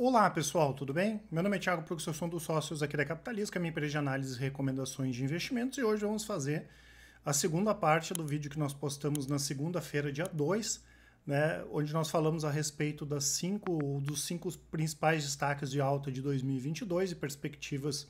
Olá pessoal, tudo bem? Meu nome é Thiago Prux, eu sou um dos sócios aqui da Capitalisca, minha empresa de análise e recomendações de investimentos, e hoje vamos fazer a segunda parte do vídeo que nós postamos na segunda-feira, dia 2, né, onde nós falamos a respeito dos cinco principais destaques de alta de 2022 e perspectivas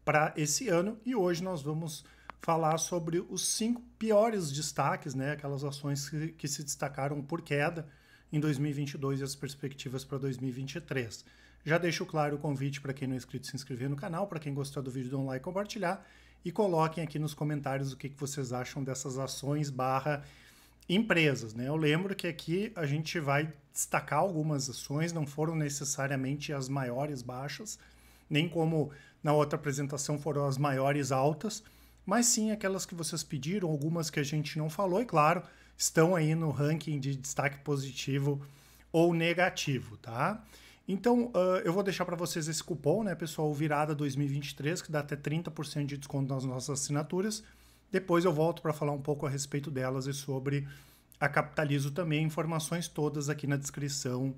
para esse ano, e hoje nós vamos falar sobre os 5 piores destaques, né, aquelas ações que se destacaram por queda em 2022 e as perspectivas para 2023. Já deixo claro o convite para quem não é inscrito se inscrever no canal, para quem gostou do vídeo, dê um like e compartilhar, e coloquem aqui nos comentários o que vocês acham dessas ações barra empresas, né? Eu lembro que aqui a gente vai destacar algumas ações, não foram necessariamente as maiores baixas, nem como na outra apresentação foram as maiores altas, mas sim aquelas que vocês pediram, algumas que a gente não falou, e claro, estão aí no ranking de destaque positivo ou negativo, tá? Então, eu vou deixar para vocês esse cupom, né, pessoal, Virada 2023, que dá até 30% de desconto nas nossas assinaturas. Depois eu volto para falar um pouco a respeito delas e sobre a Capitalizo também, informações todas aqui na descrição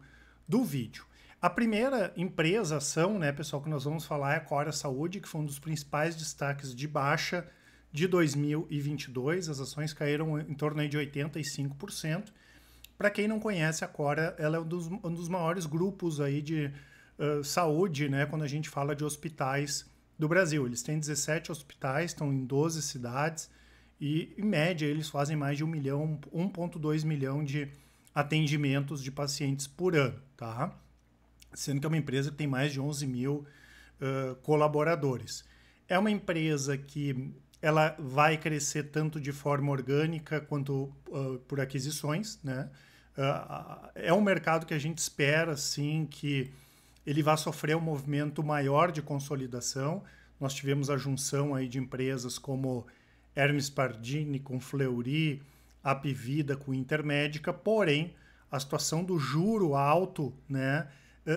do vídeo. A primeira empresa, ação, né, pessoal, que nós vamos falar é a Cora Saúde, que foi um dos principais destaques de baixa de 2022, as ações caíram em torno aí de 85%. Para quem não conhece, a Cora ela é um dos maiores grupos aí de saúde, né, quando a gente fala de hospitais do Brasil. Eles têm 17 hospitais, estão em 12 cidades e, em média, eles fazem mais de 1,2 milhão de atendimentos de pacientes por ano, tá? Sendo que é uma empresa que tem mais de 11 mil colaboradores. É uma empresa que ela vai crescer tanto de forma orgânica quanto por aquisições, né? É um mercado que a gente espera, sim, que ele vai sofrer um movimento maior de consolidação. Nós tivemos a junção aí de empresas como Hermes Pardini com Fleury, Apivida com Intermédica, porém, a situação do juro alto, né,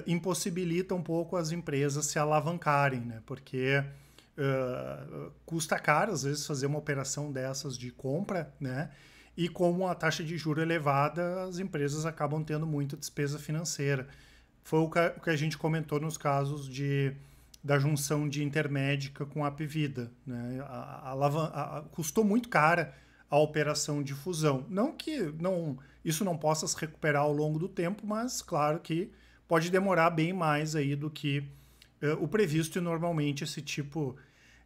impossibilita um pouco as empresas se alavancarem, né, porque custa caro, às vezes, fazer uma operação dessas de compra, né? E com a taxa de juros elevada, as empresas acabam tendo muita despesa financeira. Foi o que a gente comentou nos casos da junção de Intermédica com a Apivida, né? Custou muito cara a operação de fusão. Não que isso não possa se recuperar ao longo do tempo, mas claro que pode demorar bem mais aí do que o previsto, e normalmente esse tipo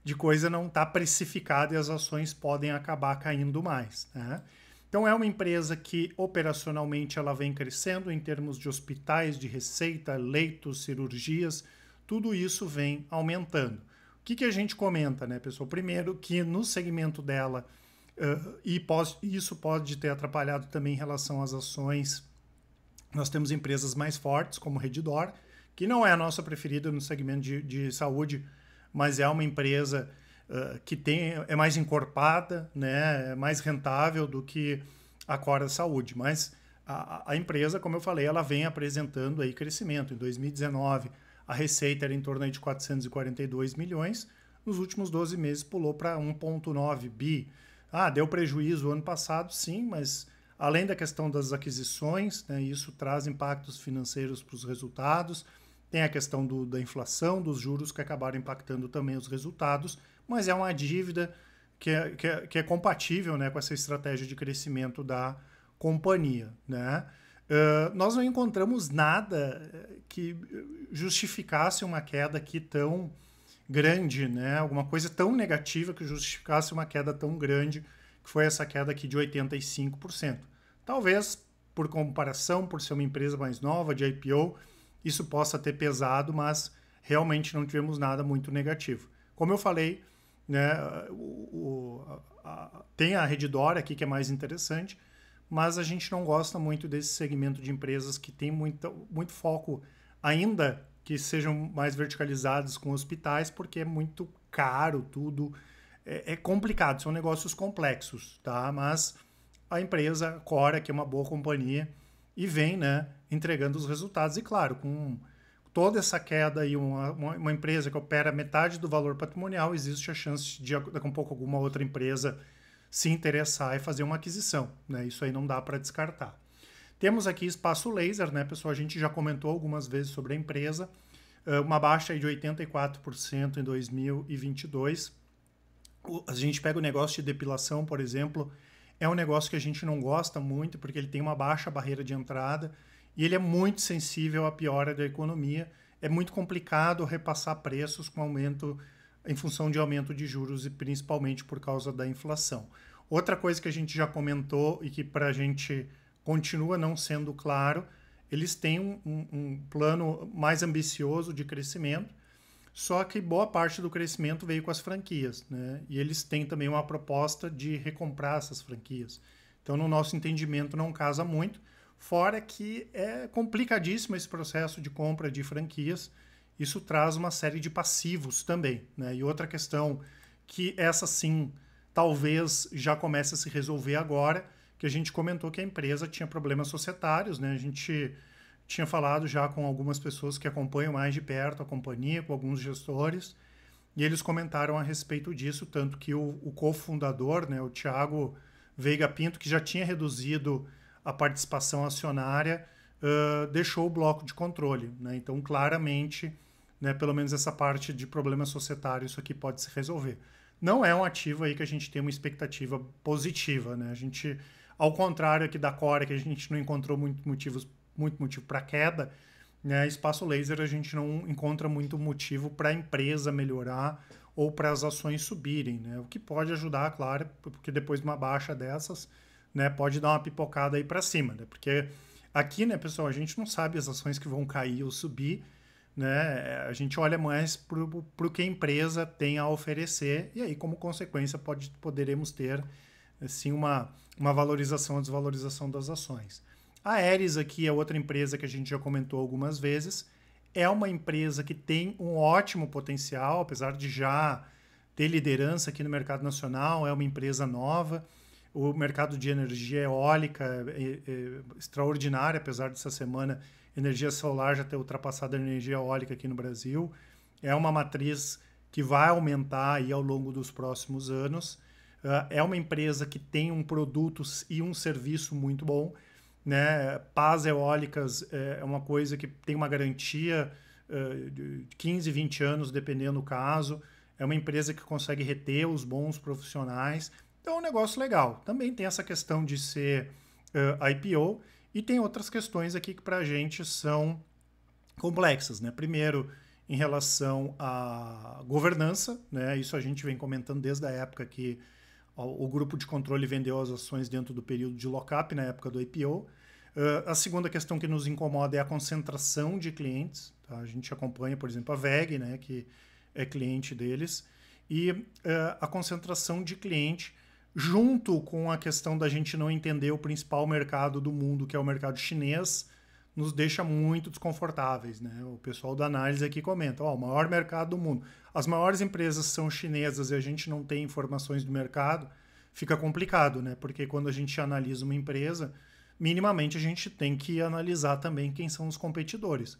de coisa não está precificado e as ações podem acabar caindo mais, né? Então é uma empresa que operacionalmente ela vem crescendo em termos de hospitais, de receita, leitos, cirurgias, tudo isso vem aumentando. O que a gente comenta, né, pessoal? Primeiro que no segmento dela, isso pode ter atrapalhado também em relação às ações, nós temos empresas mais fortes, como Redditor, que não é a nossa preferida no segmento de saúde, mas é uma empresa que é mais encorpada, né, é mais rentável do que a Cora Saúde. Mas a empresa, como eu falei, ela vem apresentando aí crescimento. Em 2019, a receita era em torno aí de 442 milhões, nos últimos 12 meses pulou para 1,9 bi. Deu prejuízo o ano passado, sim, mas além da questão das aquisições, né, isso traz impactos financeiros para os resultados. Tem a questão da inflação, dos juros que acabaram impactando também os resultados, mas é uma dívida que é compatível, né, com essa estratégia de crescimento da companhia, né? Nós não encontramos nada que justificasse uma queda aqui tão grande, né? Alguma coisa tão negativa que justificasse uma queda tão grande, que foi essa queda aqui de 85%. Talvez, por comparação, por ser uma empresa mais nova, de IPO, isso possa ter pesado, mas realmente não tivemos nada muito negativo. Como eu falei, né, tem a Redditor aqui que é mais interessante, mas a gente não gosta muito desse segmento de empresas que tem muito foco, ainda que sejam mais verticalizados com hospitais, porque é muito caro tudo, é complicado, são negócios complexos, tá? Mas a empresa Cora, que é uma boa companhia, e vem, né, entregando os resultados. E claro, com toda essa queda e uma empresa que opera metade do valor patrimonial, existe a chance de daqui a pouco alguma outra empresa se interessar e fazer uma aquisição, né? Isso aí não dá para descartar. Temos aqui Espaço Laser, né, pessoal? A gente já comentou algumas vezes sobre a empresa. Uma baixa aí de 84% em 2022. A gente pega o negócio de depilação, por exemplo, é um negócio que a gente não gosta muito, porque ele tem uma baixa barreira de entrada e ele é muito sensível à piora da economia. É muito complicado repassar preços com aumento, em função de aumento de juros e principalmente por causa da inflação. Outra coisa que a gente já comentou e que para a gente continua não sendo claro, eles têm um plano mais ambicioso de crescimento, só que boa parte do crescimento veio com as franquias, né? E eles têm também uma proposta de recomprar essas franquias. Então, no nosso entendimento, não casa muito, fora que é complicadíssimo esse processo de compra de franquias. Isso traz uma série de passivos também, né? E outra questão que essa sim talvez já comece a se resolver agora, que a gente comentou que a empresa tinha problemas societários, né? A gente tinha falado já com algumas pessoas que acompanham mais de perto a companhia, com alguns gestores, e eles comentaram a respeito disso, tanto que o cofundador, né, o Thiago Veiga Pinto, que já tinha reduzido a participação acionária, deixou o bloco de controle, né? Então, claramente, né, pelo menos essa parte de problemas societários, isso aqui pode se resolver. Não é um ativo aí que a gente tem uma expectativa positiva, né? A gente, ao contrário aqui da Core, que a gente não encontrou muito motivo para queda, né? Espaço Laser a gente não encontra muito motivo para a empresa melhorar ou para as ações subirem, né? O que pode ajudar, claro, porque depois de uma baixa dessas, né, pode dar uma pipocada aí para cima, né? Porque aqui, né, pessoal, a gente não sabe as ações que vão cair ou subir, né? A gente olha mais para o que a empresa tem a oferecer e aí, como consequência, poderemos ter, assim, uma valorização ou desvalorização das ações. A Ares aqui é outra empresa que a gente já comentou algumas vezes. É uma empresa que tem um ótimo potencial, apesar de já ter liderança aqui no mercado nacional, é uma empresa nova. O mercado de energia eólica é extraordinário, apesar dessa semana energia solar já ter ultrapassado a energia eólica aqui no Brasil. É uma matriz que vai aumentar aí ao longo dos próximos anos. É uma empresa que tem um produto e um serviço muito bom, né? Pás eólicas é uma coisa que tem uma garantia de 15, 20 anos, dependendo do caso. É uma empresa que consegue reter os bons profissionais. Então é um negócio legal. Também tem essa questão de ser IPO e tem outras questões aqui que para a gente são complexas, né? Primeiro, em relação à governança, né? Isso a gente vem comentando desde a época que o grupo de controle vendeu as ações dentro do período de lock-up, na época do IPO. A segunda questão que nos incomoda é a concentração de clientes. Tá? A gente acompanha, por exemplo, a VEG, né, que é cliente deles. E a concentração de cliente, junto com a questão da gente não entender o principal mercado do mundo, que é o mercado chinês, nos deixa muito desconfortáveis, né? O pessoal da análise aqui comenta, o maior mercado do mundo. As maiores empresas são chinesas e a gente não tem informações do mercado, fica complicado, né? Porque quando a gente analisa uma empresa, minimamente a gente tem que analisar também quem são os competidores.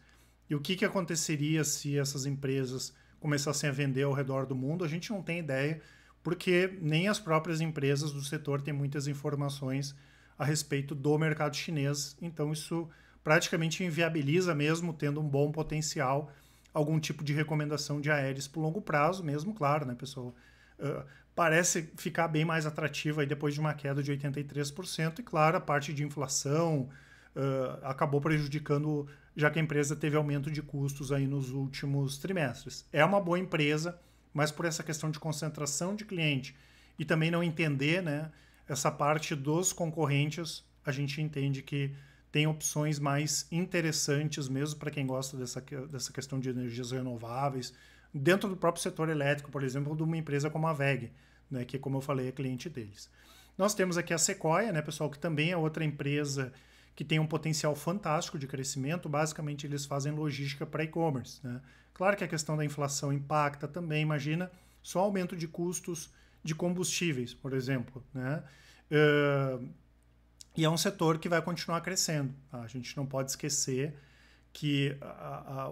E o que aconteceria se essas empresas começassem a vender ao redor do mundo? A gente não tem ideia, porque nem as próprias empresas do setor têm muitas informações a respeito do mercado chinês, então isso praticamente inviabiliza, mesmo tendo um bom potencial, algum tipo de recomendação de Aeres para o longo prazo, mesmo, claro, né, pessoal? Parece ficar bem mais atrativa aí depois de uma queda de 83%, e claro, a parte de inflação acabou prejudicando, já que a empresa teve aumento de custos aí nos últimos trimestres. É uma boa empresa, mas por essa questão de concentração de cliente e também não entender, né, essa parte dos concorrentes, a gente entende que tem opções mais interessantes mesmo para quem gosta dessa questão de energias renováveis, dentro do próprio setor elétrico, por exemplo, de uma empresa como a VEG, né, que, como eu falei, é cliente deles. Nós temos aqui a Sequoia, né, pessoal, que também é outra empresa que tem um potencial fantástico de crescimento. Basicamente, eles fazem logística para e-commerce, né? Claro que a questão da inflação impacta também, imagina, só aumento de custos de combustíveis, por exemplo, né? E é um setor que vai continuar crescendo. Tá? A gente não pode esquecer que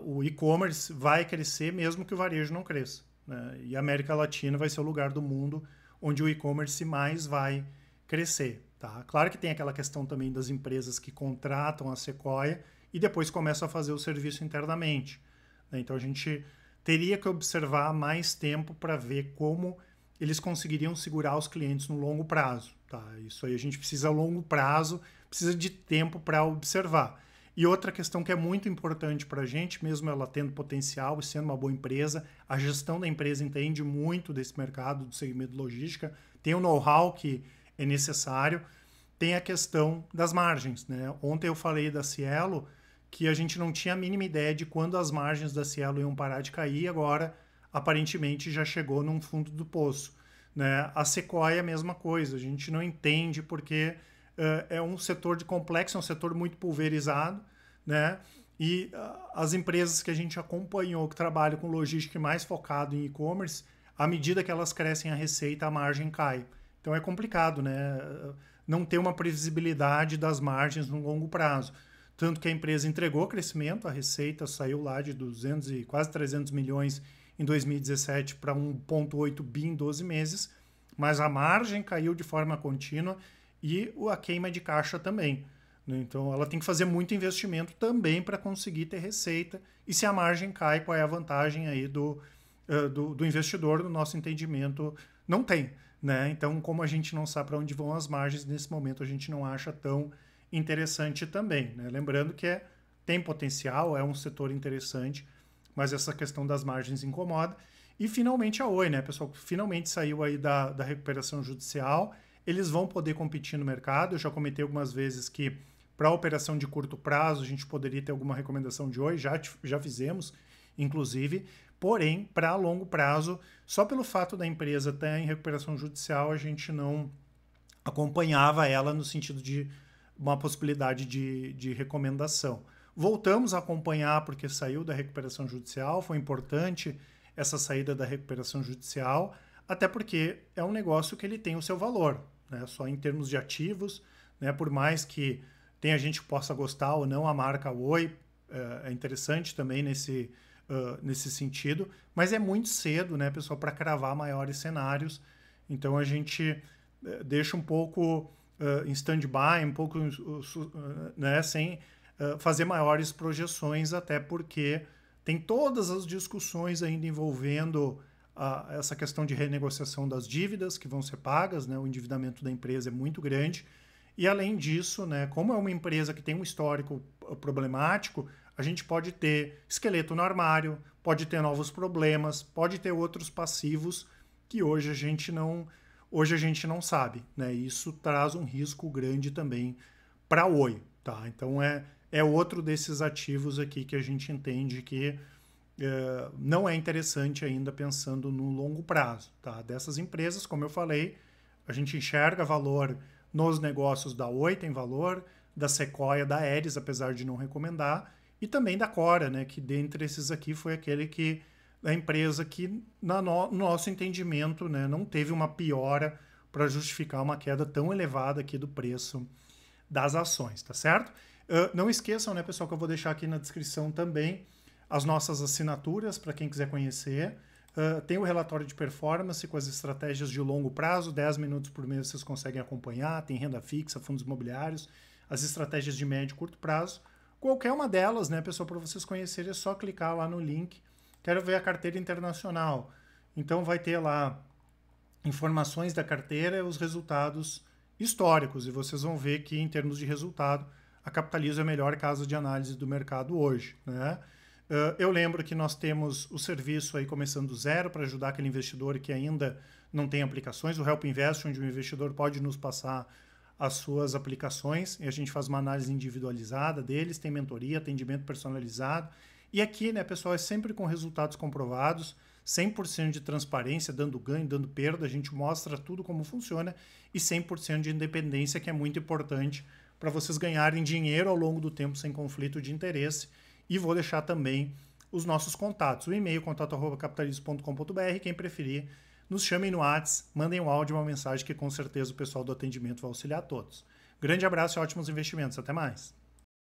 o e-commerce vai crescer mesmo que o varejo não cresça, né? E a América Latina vai ser o lugar do mundo onde o e-commerce mais vai crescer. Tá? Claro que tem aquela questão também das empresas que contratam a Sequoia e depois começam a fazer o serviço internamente. Né? Então a gente teria que observar mais tempo para ver como eles conseguiriam segurar os clientes no longo prazo. Tá? Isso aí a gente precisa a longo prazo, precisa de tempo para observar. E outra questão que é muito importante para a gente, mesmo ela tendo potencial e sendo uma boa empresa, a gestão da empresa entende muito desse mercado, do segmento de logística, tem o know-how que é necessário, tem a questão das margens. Né? Ontem eu falei da Cielo, que a gente não tinha a mínima ideia de quando as margens da Cielo iam parar de cair, agora aparentemente já chegou num fundo do poço. Né? A Sequoia é a mesma coisa, a gente não entende porque é um setor de complexo, é um setor muito pulverizado, né? E as empresas que a gente acompanhou, que trabalham com logística mais focado em e-commerce, à medida que elas crescem a receita, a margem cai. Então é complicado, né? Não ter uma previsibilidade das margens no longo prazo. Tanto que a empresa entregou crescimento, a receita saiu lá de 200 e quase 300 milhões em 2017 para 1,8 bi em 12 meses, mas a margem caiu de forma contínua e a queima de caixa também. Né? Então ela tem que fazer muito investimento também para conseguir ter receita. E se a margem cai, qual é a vantagem aí do investidor, no nosso entendimento? Não tem. Né? Então, como a gente não sabe para onde vão as margens, nesse momento a gente não acha tão interessante também. Né? Lembrando que tem potencial, é um setor interessante, mas essa questão das margens incomoda. E finalmente a Oi, né, pessoal? Finalmente saiu aí da recuperação judicial. Eles vão poder competir no mercado. Eu já comentei algumas vezes que para a operação de curto prazo a gente poderia ter alguma recomendação de Oi, já fizemos, inclusive. Porém, para longo prazo, só pelo fato da empresa estar em recuperação judicial, a gente não acompanhava ela no sentido de uma possibilidade de recomendação. Voltamos a acompanhar porque saiu da recuperação judicial, foi importante essa saída da recuperação judicial, até porque é um negócio que ele tem o seu valor, né? Só em termos de ativos, né? Por mais que tenha gente que possa gostar ou não, a marca Oi é interessante também nesse sentido, mas é muito cedo, né, pessoal, para cravar maiores cenários. Então a gente deixa um pouco em stand-by, um pouco né, sem fazer maiores projeções, até porque tem todas as discussões ainda envolvendo essa questão de renegociação das dívidas que vão ser pagas, né, o endividamento da empresa é muito grande. E além disso, né, como é uma empresa que tem um histórico problemático, a gente pode ter esqueleto no armário, pode ter novos problemas, pode ter outros passivos que hoje a gente não sabe. Né? Isso traz um risco grande também para a Oi. Tá? Então é outro desses ativos aqui que a gente entende que não é interessante ainda pensando no longo prazo. Tá? Dessas empresas, como eu falei, a gente enxerga valor nos negócios da Oi, tem valor, da Sequoia, da Aeris, apesar de não recomendar, e também da Cora, né, que dentre esses aqui foi aquele que a empresa que, no nosso entendimento, né, não teve uma piora para justificar uma queda tão elevada aqui do preço das ações, tá certo? Não esqueçam, né, pessoal, que eu vou deixar aqui na descrição também as nossas assinaturas para quem quiser conhecer. Tem o relatório de performance com as estratégias de longo prazo, 10 minutos por mês vocês conseguem acompanhar, tem renda fixa, fundos imobiliários, as estratégias de médio e curto prazo. Qualquer uma delas, né, pessoal, para vocês conhecerem, é só clicar lá no link. Quero ver a carteira internacional. Então vai ter lá informações da carteira e os resultados históricos. E vocês vão ver que, em termos de resultado, a Capitalizo é a melhor casa de análise do mercado hoje. Né? Eu lembro que nós temos o serviço aí começando do zero para ajudar aquele investidor que ainda não tem aplicações. O Help Invest, onde o investidor pode nos passar as suas aplicações e a gente faz uma análise individualizada deles, tem mentoria, atendimento personalizado. E aqui, né, pessoal, é sempre com resultados comprovados, 100% de transparência, dando ganho, dando perda, a gente mostra tudo como funciona e 100% de independência, que é muito importante para vocês ganharem dinheiro ao longo do tempo sem conflito de interesse. E vou deixar também os nossos contatos, o e-mail contato@capitalizo.com.br, quem preferir, nos chamem no WhatsApp, mandem um áudio, uma mensagem que com certeza o pessoal do atendimento vai auxiliar a todos. Grande abraço e ótimos investimentos. Até mais!